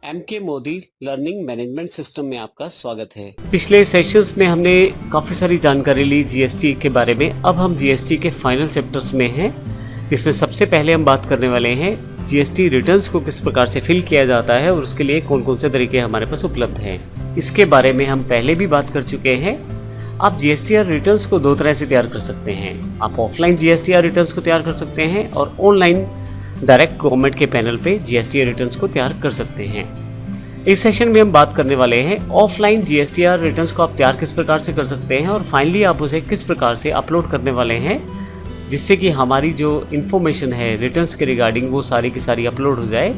के Modi learning management system में आपका स्वागत है। पिछले सेशंस में हमने काफ़ी सारी जानकारी ली जीएसटी के बारे में। अब हम जीएसटी के फाइनल चैप्टर्स में हैं, जिसमें सबसे पहले हम बात करने वाले हैं जीएसटी रिटर्न्स को किस प्रकार से फिल किया जाता है और उसके लिए कौन कौन से तरीके हमारे पास उपलब्ध हैं। इसके बारे में हम पहले भी बात कर चुके हैं। आप जीएसटीआर रिटर्न्स को दो तरह से तैयार कर सकते हैं। आप ऑफलाइन जीएसटीआर रिटर्न्स को तैयार कर सकते हैं और ऑनलाइन डायरेक्ट गवर्नमेंट के पैनल पे जीएसटीआर रिटर्न्स को तैयार कर सकते हैं। इस सेशन में हम बात करने वाले हैं ऑफलाइन जीएसटीआर रिटर्न्स को आप तैयार किस प्रकार से कर सकते हैं और फाइनली आप उसे किस प्रकार से अपलोड करने वाले हैं, जिससे कि हमारी जो इन्फॉर्मेशन है रिटर्न्स के रिगार्डिंग वो सारी की सारी अपलोड हो जाए।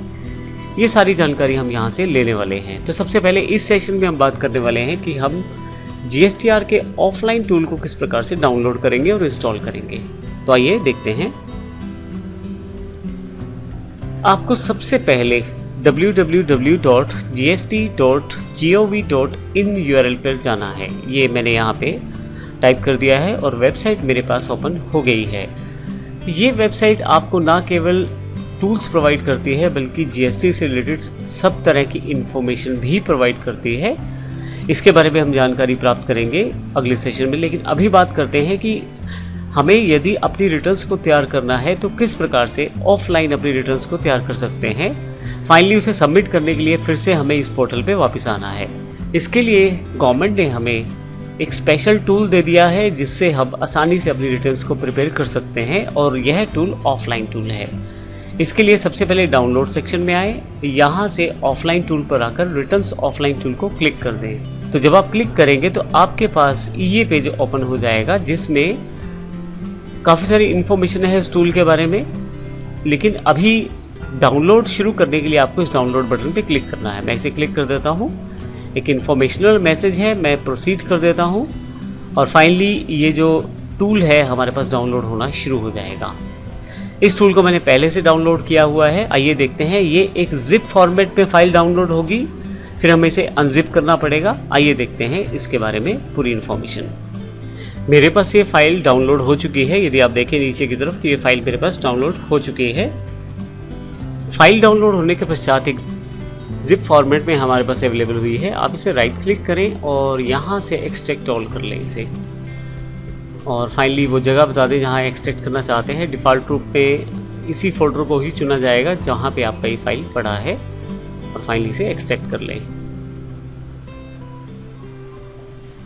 ये सारी जानकारी हम यहाँ से लेने वाले हैं। तो सबसे पहले इस सेशन में हम बात करने वाले हैं कि हम जीएसटीआर के ऑफलाइन टूल को किस प्रकार से डाउनलोड करेंगे और इंस्टॉल करेंगे। तो आइए देखते हैं। आपको सबसे पहले www.gst.gov.in URL पर जाना है। ये मैंने यहाँ पे टाइप कर दिया है और वेबसाइट मेरे पास ओपन हो गई है। ये वेबसाइट आपको ना केवल टूल्स प्रोवाइड करती है बल्कि जीएसटी से रिलेटेड सब तरह की इन्फॉर्मेशन भी प्रोवाइड करती है। इसके बारे में हम जानकारी प्राप्त करेंगे अगले सेशन में, लेकिन अभी बात करते हैं कि हमें यदि अपनी रिटर्न्स को तैयार करना है तो किस प्रकार से ऑफलाइन अपनी रिटर्न्स को तैयार कर सकते हैं। फाइनली उसे सबमिट करने के लिए फिर से हमें इस पोर्टल पे वापस आना है। इसके लिए गवर्नमेंट ने हमें एक स्पेशल टूल दे दिया है जिससे हम आसानी से अपनी रिटर्न्स को प्रिपेयर कर सकते हैं और यह टूल ऑफलाइन टूल है। इसके लिए सबसे पहले डाउनलोड सेक्शन में आए, यहाँ से ऑफलाइन टूल पर आकर रिटर्न्स ऑफलाइन टूल को क्लिक कर दें। तो जब आप क्लिक करेंगे तो आपके पास ये पेज ओपन हो जाएगा जिसमें काफ़ी सारी इन्फॉर्मेशन है उस टूल के बारे में, लेकिन अभी डाउनलोड शुरू करने के लिए आपको इस डाउनलोड बटन पे क्लिक करना है। मैं इसे क्लिक कर देता हूँ। एक इन्फॉर्मेशनल मैसेज है, मैं प्रोसीड कर देता हूँ और फाइनली ये जो टूल है हमारे पास डाउनलोड होना शुरू हो जाएगा। इस टूल को मैंने पहले से डाउनलोड किया हुआ है। आइए देखते हैं। ये एक जिप फॉर्मेट में फाइल डाउनलोड होगी, फिर हमें इसे अनजिप करना पड़ेगा। आइए देखते हैं इसके बारे में पूरी इन्फॉर्मेशन। मेरे पास ये फाइल डाउनलोड हो चुकी है। यदि आप देखें नीचे की तरफ तो ये फाइल मेरे पास डाउनलोड हो चुकी है। फाइल डाउनलोड होने के पश्चात एक जिप फॉर्मेट में हमारे पास अवेलेबल हुई है। आप इसे राइट क्लिक करें और यहाँ से एक्सट्रैक्ट ऑल कर लें इसे, और फाइनली वो जगह बता दें जहाँ एक्सट्रैक्ट करना चाहते हैं। डिफ़ॉल्ट रूप पे इसी फोल्डर को ही चुना जाएगा जहाँ पे आपका ये फाइल पड़ा है और फाइनली इसे एक्सट्रैक्ट कर लें।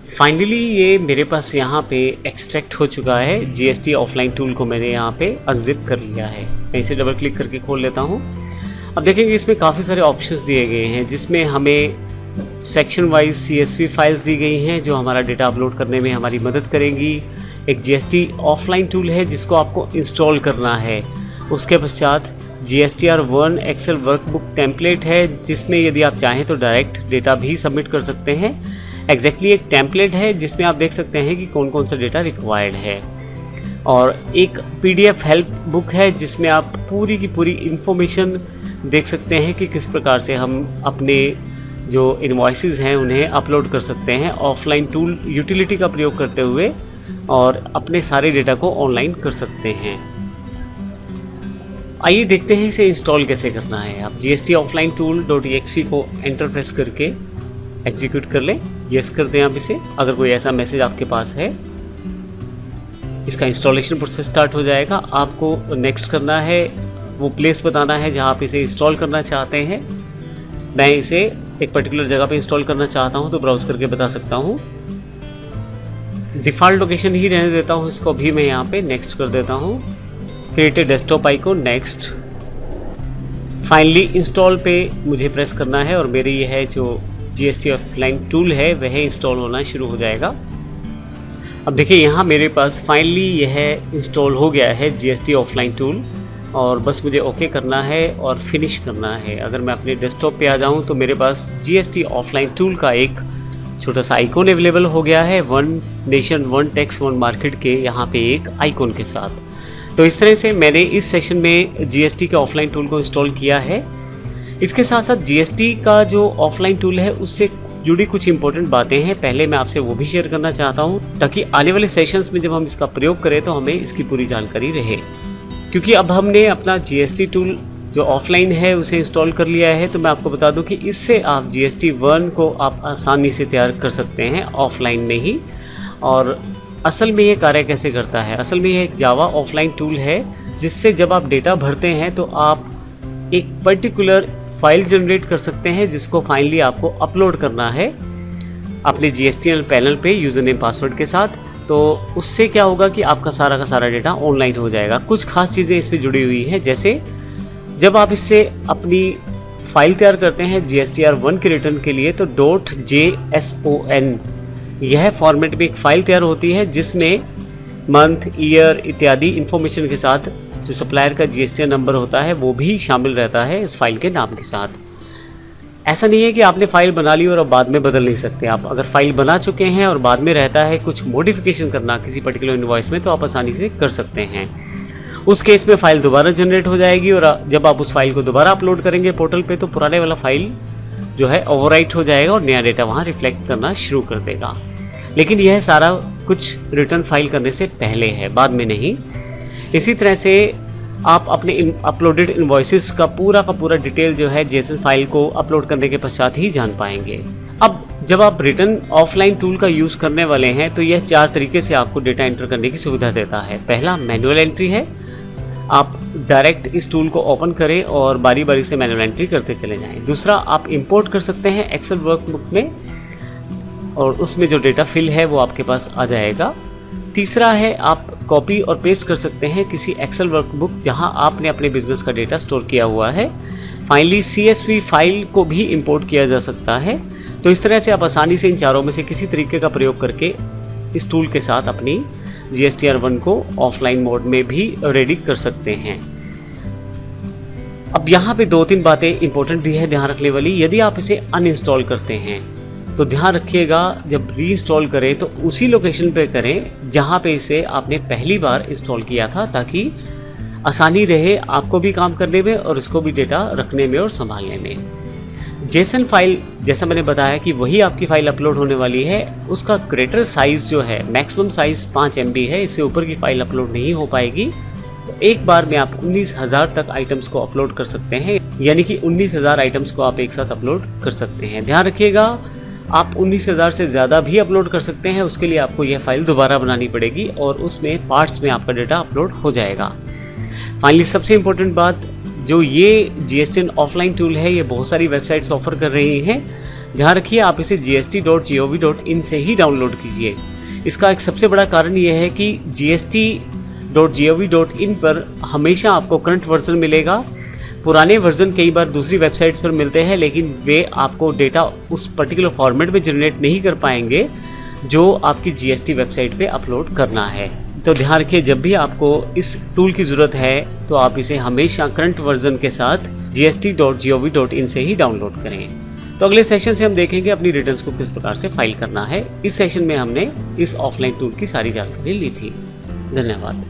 फाइनली ये मेरे पास यहाँ पे एक्सट्रैक्ट हो चुका है। जीएसटी ऑफलाइन टूल को मैंने यहाँ पे अनजिप कर लिया है। मैं इसे डबल क्लिक करके खोल लेता हूँ। अब देखेंगे इसमें काफ़ी सारे ऑप्शंस दिए गए हैं जिसमें हमें सेक्शन वाइज CSV फाइल्स दी गई हैं जो हमारा डेटा अपलोड करने में हमारी मदद करेंगी। एक जीएसटी ऑफलाइन टूल है जिसको आपको इंस्टॉल करना है। उसके पश्चात GSTR1 एक्सेल वर्कबुक टेम्पलेट है जिसमें यदि आप चाहें तो डायरेक्ट डेटा भी सबमिट कर सकते हैं। एग्जैक्टली एक टेम्पलेट है जिसमें आप देख सकते हैं कि कौन कौन सा डेटा रिक्वायर्ड है, और एक PDF हेल्प बुक है जिसमें आप पूरी की पूरी इन्फॉर्मेशन देख सकते हैं कि किस प्रकार से हम अपने जो इनवॉइसेस हैं उन्हें अपलोड कर सकते हैं ऑफलाइन टूल यूटिलिटी का प्रयोग करते हुए, और अपने सारे डेटा को ऑनलाइन कर सकते हैं। आइए देखते हैं इसे इंस्टॉल कैसे करना है। आप gstofflinetool.exe को एंटर प्रेस करके एग्जीक्यूट कर लें। यस कर दें आप इसे। अगर कोई ऐसा मैसेज आपके पास है, इसका इंस्टॉलेशन प्रोसेस स्टार्ट हो जाएगा। आपको नेक्स्ट करना है, वो प्लेस बताना है जहाँ आप इसे इंस्टॉल करना चाहते हैं। मैं इसे एक पर्टिकुलर जगह पे इंस्टॉल करना चाहता हूँ तो ब्राउज करके बता सकता हूँ। डिफ़ॉल्ट लोकेशन ही रहने देता हूँ इसको। अभी मैं यहाँ पे नेक्स्ट कर देता हूँ। Create a desktop icon, next. Finally install पे मुझे प्रेस करना है और मेरी यह जो जीएसटी ऑफलाइन टूल है वह इंस्टॉल होना शुरू हो जाएगा। अब देखिए यहाँ मेरे पास फाइनली यह इंस्टॉल हो गया है जीएसटी ऑफलाइन टूल, और बस मुझे ओके करना है और फिनिश करना है। अगर मैं अपने डेस्कटॉप पे आ जाऊँ तो मेरे पास जीएसटी ऑफलाइन टूल का एक छोटा सा आइकॉन अवेलेबल हो गया है, one nation one tax one market के यहाँ पे एक आइकॉन के साथ। तो इस तरह से मैंने इस सेशन में जीएसटी के ऑफलाइन टूल को इंस्टॉल किया है। इसके साथ साथ जीएसटी का जो ऑफलाइन टूल है उससे जुड़ी कुछ इंपॉर्टेंट बातें हैं, पहले मैं आपसे वो भी शेयर करना चाहता हूँ ताकि आने वाले सेशंस में जब हम इसका प्रयोग करें तो हमें इसकी पूरी जानकारी रहे। क्योंकि अब हमने अपना जीएसटी टूल जो ऑफलाइन है उसे इंस्टॉल कर लिया है, तो मैं आपको बता दूं कि इससे आप GST-1 को आप आसानी से तैयार कर सकते हैं ऑफलाइन में ही। और असल में ये कार्य कैसे करता है? असल में ये एक जावा ऑफलाइन टूल है जिससे जब आप डेटा भरते हैं तो आप एक पर्टिकुलर फाइल जनरेट कर सकते हैं जिसको फाइनली आपको अपलोड करना है अपने GSTL पैनल पे यूज़र नेम पासवर्ड के साथ। तो उससे क्या होगा कि आपका सारा का सारा डेटा ऑनलाइन हो जाएगा। कुछ खास चीज़ें इस पर जुड़ी हुई हैं, जैसे जब आप इससे अपनी फाइल तैयार करते हैं GSTR1 के रिटर्न के लिए तो .json यह फॉर्मेट में एक फ़ाइल तैयार होती है जिसमें मंथ, ईयर इत्यादि इन्फॉर्मेशन के साथ जो सप्लायर का GSTR नंबर होता है वो भी शामिल रहता है इस फाइल के नाम के साथ। ऐसा नहीं है कि आपने फ़ाइल बना ली और अब बाद में बदल नहीं सकते। आप अगर फ़ाइल बना चुके हैं और बाद में रहता है कुछ मॉडिफिकेशन करना किसी पर्टिकुलर इनवॉइस में, तो आप आसानी से कर सकते हैं। उस केस में फ़ाइल दोबारा जनरेट हो जाएगी और जब आप उस फाइल को दोबारा अपलोड करेंगे पोर्टल पे तो पुराने वाला फाइल जो है ओवरराइट हो जाएगा और नया डेटा वहाँ रिफ्लेक्ट करना शुरू कर देगा। लेकिन यह सारा कुछ रिटर्न फाइल करने से पहले है, बाद में नहीं। इसी तरह से आप अपने अपलोडेड इनवॉइसेस का पूरा डिटेल जो है जेसन फाइल को अपलोड करने के पश्चात ही जान पाएंगे। अब जब आप रिटर्न ऑफलाइन टूल का यूज़ करने वाले हैं तो यह 4 तरीके से आपको डेटा एंटर करने की सुविधा देता है। पहला मैनुअल एंट्री है। आप डायरेक्ट इस टूल को ओपन करें और बारी बारी से मैनुअल एंट्री करते चले जाएं। दूसरा, आप इंपोर्ट कर सकते हैं एक्सेल वर्कबुक में और उसमें जो डेटा फिल है वो आपके पास आ जाएगा। तीसरा है, आप कॉपी और पेस्ट कर सकते हैं किसी एक्सेल वर्कबुक जहां आपने अपने बिजनेस का डेटा स्टोर किया हुआ है। फाइनली CSV फाइल को भी इंपोर्ट किया जा सकता है। तो इस तरह से आप आसानी से इन चारों में से किसी तरीके का प्रयोग करके इस टूल के साथ अपनी GSTR1 को ऑफलाइन मोड में भी रेडी कर सकते हैं। अब यहाँ पे 2-3 बातें इंपॉर्टेंट भी है ध्यान रखने वाली। यदि आप इसे अनइंस्टॉल करते हैं तो ध्यान रखिएगा जब रीइंस्टॉल करें तो उसी लोकेशन पे करें जहाँ पे इसे आपने पहली बार इंस्टॉल किया था, ताकि आसानी रहे आपको भी काम करने में और इसको भी डेटा रखने में और संभालने में। जेसन फाइल, जैसा मैंने बताया कि वही आपकी फ़ाइल अपलोड होने वाली है, उसका ग्रेटर साइज़ जो है मैक्सिमम साइज़ 5 MB है। इससे ऊपर की फ़ाइल अपलोड नहीं हो पाएगी। तो एक बार में आप 19,000 तक आइटम्स को अपलोड कर सकते हैं, यानी कि 19,000 आइटम्स को आप एक साथ अपलोड कर सकते हैं। ध्यान रखिएगा आप 19,000 से ज़्यादा भी अपलोड कर सकते हैं। उसके लिए आपको यह फ़ाइल दोबारा बनानी पड़ेगी और उसमें पार्ट्स में आपका डेटा अपलोड हो जाएगा। फाइनली सबसे इम्पोर्टेंट बात, जो ये GSTN ऑफलाइन टूल है ये बहुत सारी वेबसाइट्स ऑफ़र कर रही हैं। ध्यान रखिए आप इसे gst.gov.in से ही डाउनलोड कीजिए। इसका एक सबसे बड़ा कारण यह है कि gst.gov.in पर हमेशा आपको करंट वर्जन मिलेगा। पुराने वर्जन कई बार दूसरी वेबसाइट्स पर मिलते हैं लेकिन वे आपको डेटा उस पर्टिकुलर फॉर्मेट में जनरेट नहीं कर पाएंगे जो आपकी GST वेबसाइट पे अपलोड करना है। तो ध्यान रखिए जब भी आपको इस टूल की ज़रूरत है तो आप इसे हमेशा करंट वर्जन के साथ gst.gov.in से ही डाउनलोड करें। तो अगले सेशन से हम देखेंगे अपनी रिटर्न्स को किस प्रकार से फाइल करना है। इस सेशन में हमने इस ऑफलाइन टूल की सारी जानकारी ली थी। धन्यवाद।